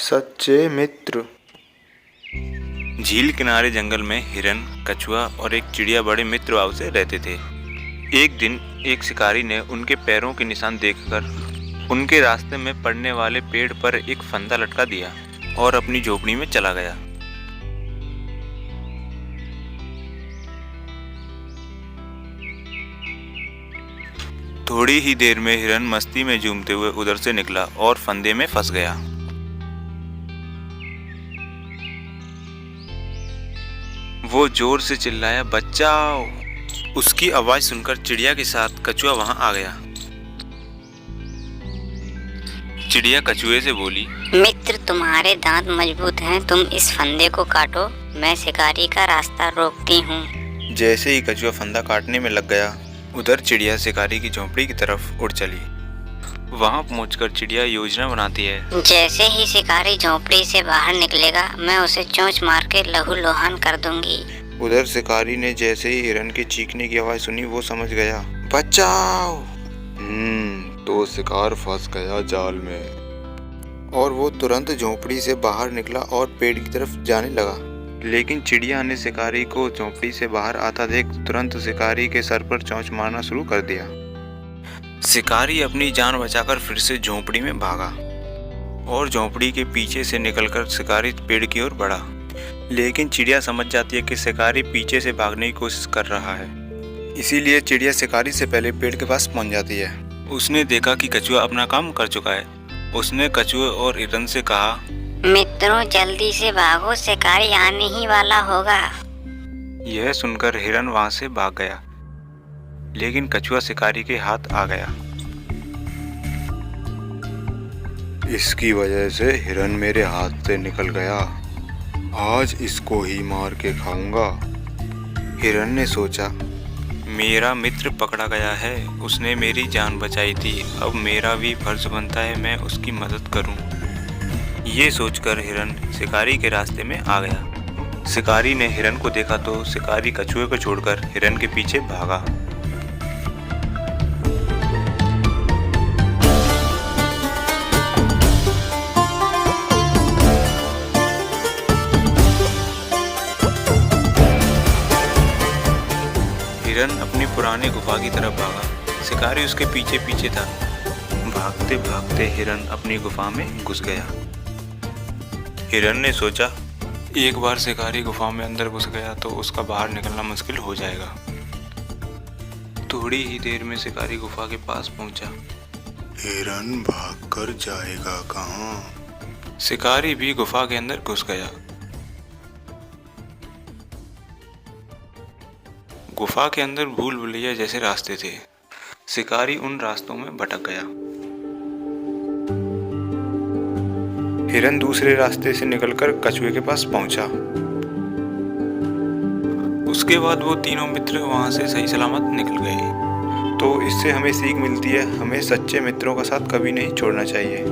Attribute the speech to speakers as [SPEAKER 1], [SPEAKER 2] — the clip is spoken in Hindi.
[SPEAKER 1] सच्चे मित्र।
[SPEAKER 2] झील किनारे जंगल में हिरन, कछुआ और एक चिड़िया बड़े मित्र भाव से रहते थे। एक दिन एक शिकारी ने उनके पैरों के निशान देखकर उनके रास्ते में पड़ने वाले पेड़ पर एक फंदा लटका दिया और अपनी झोपड़ी में चला गया। थोड़ी ही देर में हिरन मस्ती में झूमते हुए उधर से निकला और फंदे में फंस गया। वो जोर से चिल्लाया, बचाओ! उसकी आवाज सुनकर चिड़िया के साथ कछुआ वहां आ गया। चिड़िया कछुए से बोली,
[SPEAKER 3] मित्र, तुम्हारे दांत मजबूत हैं, तुम इस फंदे को काटो, मैं शिकारी का रास्ता रोकती हूँ।
[SPEAKER 2] जैसे ही कछुआ फंदा काटने में लग गया, उधर चिड़िया शिकारी की झोंपड़ी की तरफ उड़ चली। वहां पहुंचकर चिड़िया योजना बनाती है,
[SPEAKER 3] जैसे ही शिकारी झोंपड़ी से बाहर निकलेगा, मैं उसे चोंच मार के लहूलुहान कर दूंगी।
[SPEAKER 1] उधर शिकारी ने जैसे ही हिरन के चीखने की आवाज सुनी, वो समझ गया, बचाओ! तो शिकार फंस गया जाल में और वो तुरंत झोंपड़ी से बाहर निकला और पेड़ की तरफ जाने लगा। लेकिन चिड़िया ने शिकारी को झोंपड़ी से बाहर आता देख तुरंत शिकारी के सर पर चोंच मारना शुरू कर दिया।
[SPEAKER 2] शिकारी अपनी जान बचाकर फिर से झोंपड़ी में भागा और झोंपड़ी के पीछे से निकलकर शिकारी पेड़ की ओर बढ़ा। लेकिन चिड़िया समझ जाती है कि शिकारी पीछे से भागने की कोशिश कर रहा है,
[SPEAKER 1] इसीलिए चिड़िया शिकारी से पहले पेड़ के पास पहुंच जाती है।
[SPEAKER 2] उसने देखा कि कछुआ अपना काम कर चुका है। उसने कछुए और हिरन से कहा,
[SPEAKER 3] मित्रों, जल्दी से भागो, शिकारी आने ही वाला होगा।
[SPEAKER 2] यह सुनकर हिरन वहां से भाग गया, लेकिन कछुआ शिकारी के हाथ आ गया।
[SPEAKER 1] इसकी वजह से हिरन मेरे हाथ से निकल गया, आज इसको ही मार के खाऊंगा। हिरन ने सोचा,
[SPEAKER 2] मेरा मित्र पकड़ा गया है, उसने मेरी जान बचाई थी, अब मेरा भी फर्ज बनता है मैं उसकी मदद करूं। ये सोचकर हिरन शिकारी के रास्ते में आ गया। शिकारी ने हिरन को देखा तो शिकारी कछुए को छोड़कर हिरन के पीछे भागा। हिरन अपनी पुरानी गुफा की तरफ भागा। शिकारी उसके पीछे पीछे था। भागते भागते हिरन अपनी गुफा में घुस गया। हिरन ने सोचा, एक बार शिकारी गुफा में अंदर घुस गया तो उसका बाहर निकलना मुश्किल हो जाएगा। थोड़ी ही देर में शिकारी गुफा के पास पहुंचा।
[SPEAKER 1] हिरन भागकर जाएगा कहाँ?
[SPEAKER 2] शिकारी भी गुफा के अंदर घुस गया। गुफा के अंदर भूल भुलैया जैसे रास्ते थे। शिकारी उन रास्तों में भटक गया।
[SPEAKER 1] हिरन दूसरे रास्ते से निकलकर कछुए के पास पहुंचा।
[SPEAKER 2] उसके बाद वो तीनों मित्र वहां से सही सलामत निकल गए।
[SPEAKER 1] तो इससे हमें सीख मिलती है, हमें सच्चे मित्रों का साथ कभी नहीं छोड़ना चाहिए।